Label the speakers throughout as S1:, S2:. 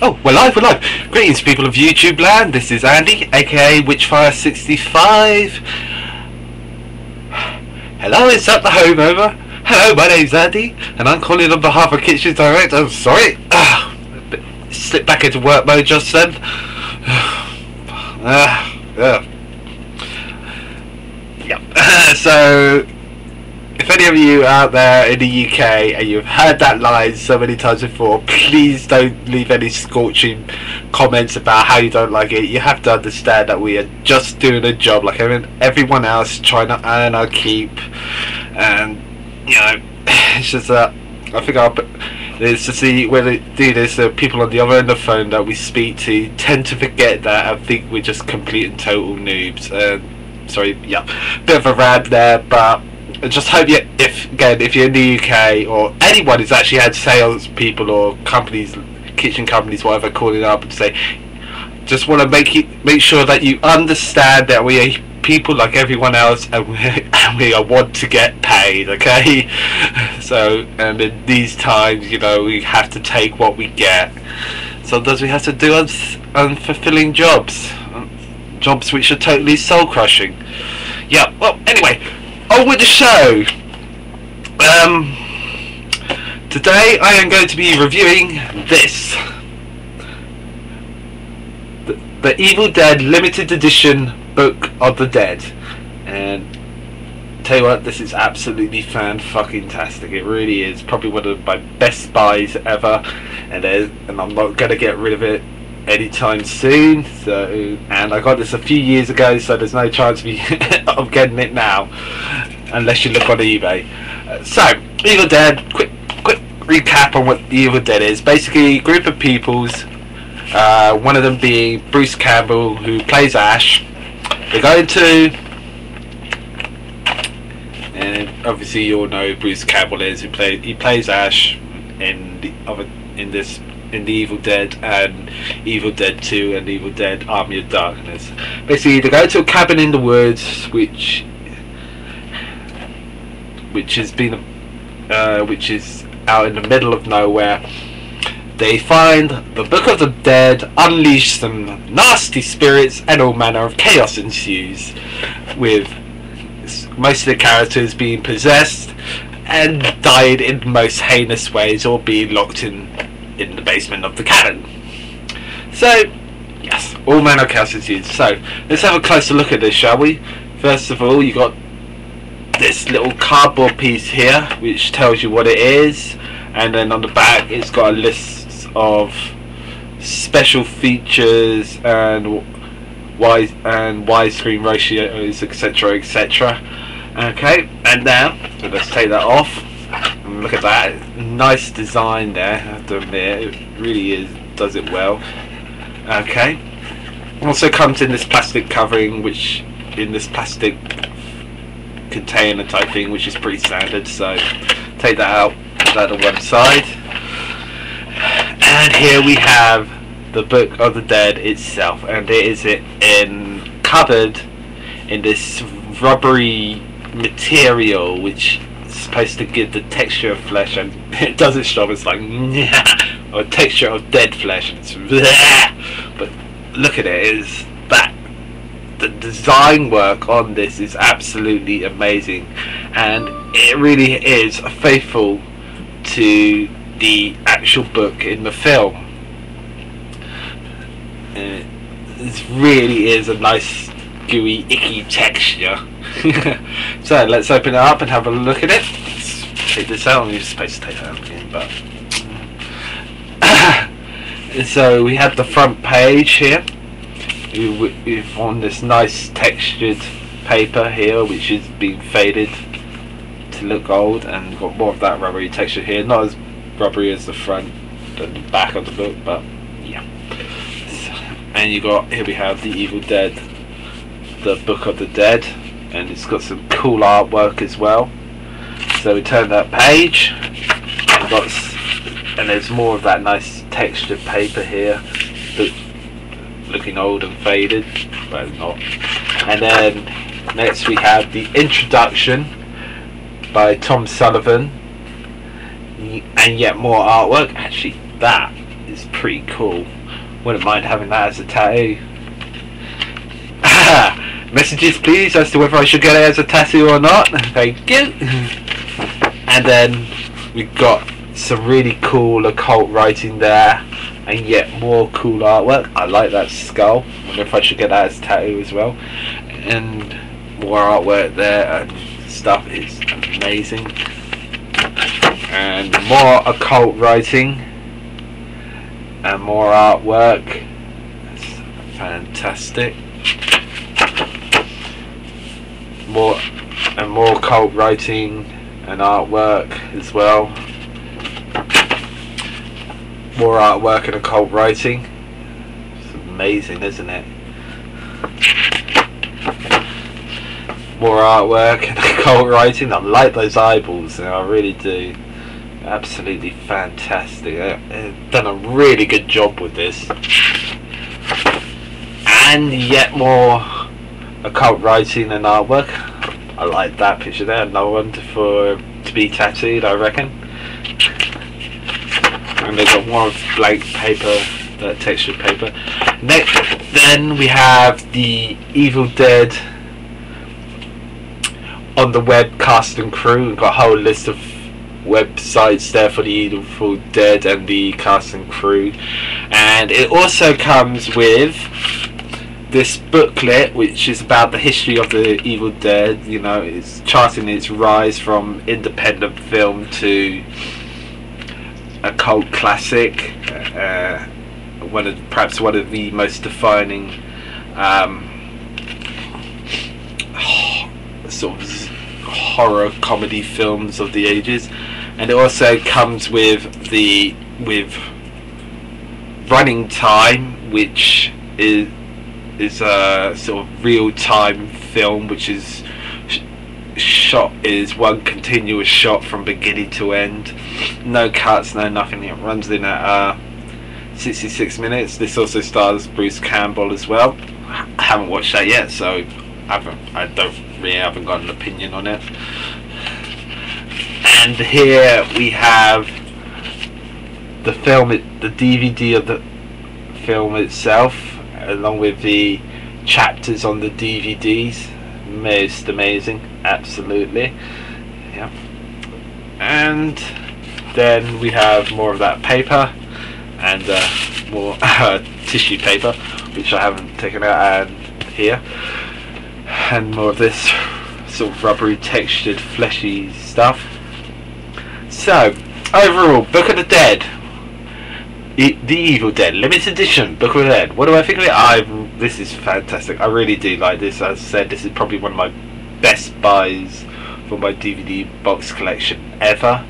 S1: Oh, we're live, we're live. Greetings, people of YouTube land. This is Andy, aka Witchfire65. Hello, is that the home over? Hello, my name's Andy, and I'm calling on behalf of Kitchen Direct. I'm sorry. Slipped back into work mode just then. So, if any of you out there in the UK and you've heard that line so many times before, please don't leave any scorching comments about how you don't like it. You have to understand that we are just doing a job like everyone else, trying to earn our keep. And you know, it's just that I think it's to see when they do this, the people on the other end of the phone that we speak to tend to forget that I think we're just complete and total noobs. Sorry, yeah, bit of a rant there, but I just hope if you're in the UK or anyone who's actually had sales people or companies, kitchen companies, whatever, calling up and say, just want to make sure that you understand that we are people like everyone else, and we want to get paid, okay? So, and in these times, you know, we have to take what we get. Sometimes we have to do unfulfilling jobs which are totally soul crushing. Yeah. Well, anyway, on with the show. Today I am going to be reviewing this, the Evil Dead limited edition Book of the Dead, and tell you what, this is absolutely fan-fucking-tastic. It really is probably one of my best buys ever, and I'm not going to get rid of it anytime soon. So, and I got this a few years ago, so there's no chance of getting it now unless you look on eBay. So, Evil Dead, quick recap on what the Evil Dead is. Basically, a group of peoples, one of them being Bruce Campbell, who plays Ash. They go into, and obviously you all know who Bruce Campbell is. He plays Ash in the Evil Dead and Evil Dead 2 and Evil Dead Army of Darkness. Basically, they go to a cabin in the woods, which is out in the middle of nowhere. They find the Book of the Dead, unleash some nasty spirits, and all manner of chaos ensues, with most of the characters being possessed and died in the most heinous ways, or being locked in the basement of the cabin. So, yes, all manner of chaos ensues. So, let's have a closer look at this, shall we? First of all, you got this little cardboard piece here, which tells you what it is, and then on the back it's got a list of special features and widescreen ratios, etc, etc. Okay, and now, so let's take that off and look at that. Nice design there, I have to admit, it really does it well. Okay, also comes in this plastic covering, which in this plastic container type thing, which is pretty standard. So take that out, put that on one side, and here we have the Book of the Dead itself, and it is covered in this rubbery material, which is supposed to give the texture of flesh, and it does its job. It's like or texture of dead flesh. It's but look at it, is that the design work on this is absolutely amazing, and it really is faithful to the actual book in the film. This really is a nice gooey icky texture. So let's open it up and have a look at it. Let's take this out. You're supposed to take that out again, but so we have the front page here. We've on this nice textured paper here, which is being faded to look old, and got more of that rubbery texture here. Not as rubbery as the front and the back of the book, but yeah. And you got, here we have the Evil Dead, the Book of the Dead, and it's got some cool artwork as well. So we turn that page, and there's more of that nice textured paper here, looking old and faded, but not. And then next we have the introduction by Tom Sullivan, and yet more artwork. Actually, that is pretty cool. Wouldn't mind having that as a tattoo. Messages please as to whether I should get it as a tattoo or not. Thank you. And then we've got some really cool occult writing there, and yet more cool artwork. I like that skull. Wonder if I should get that as a tattoo as well. And more artwork there and stuff. Is amazing. And more occult writing and more artwork. That's fantastic. More occult writing and artwork as well. More artwork and occult writing. It's amazing, isn't it? More artwork and occult writing. I like those eyeballs, I really do. Absolutely fantastic. They've done a really good job with this. And yet more occult writing and artwork. I like that picture there. No one to be tattooed, I reckon. And they've got more blank paper, textured paper. Next, then we have the Evil Dead on the web cast and crew. We've got a whole list of websites there for the Evil Dead and the cast and crew, and it also comes with this booklet which is about the history of the Evil Dead. You know, it's charting its rise from independent film to a cult classic, perhaps one of the most defining sort of horror comedy films of the ages. And it also comes with running time, which is a sort of real-time film, which is shot is one continuous shot from beginning to end, no cuts, no nothing. It runs in at 66 minutes. This also stars Bruce Campbell as well. I haven't watched that yet, so I haven't got an opinion on it. And here we have the film, the DVD of the film itself, along with the chapters on the DVDs. Most amazing, absolutely. Yeah. And then we have more of that paper and more tissue paper, which I haven't taken out, and here, and more of this sort of rubbery textured fleshy stuff. So overall, Book of the Dead, the Evil Dead limited edition Book of the Dead. What do I think of it? This is fantastic. I really do like this. As I said, this is probably one of my best buys for my DVD box collection ever.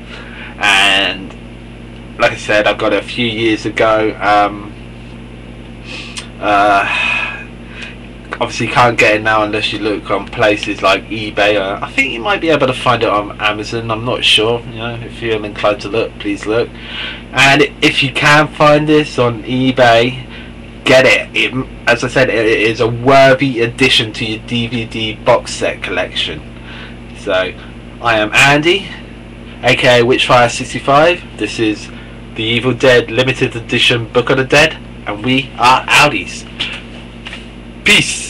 S1: And like I said, I got it a few years ago. Obviously you can't get it now unless you look on places like eBay. I think you might be able to find it on Amazon, I'm not sure. You know, if you're inclined to look, please look. And if you can find this on eBay, get it. As I said, it is a worthy addition to your DVD box set collection. So I am Andy, aka Witchfire65. This is the Evil Dead limited edition Book of the Dead, and we are outies. Peace.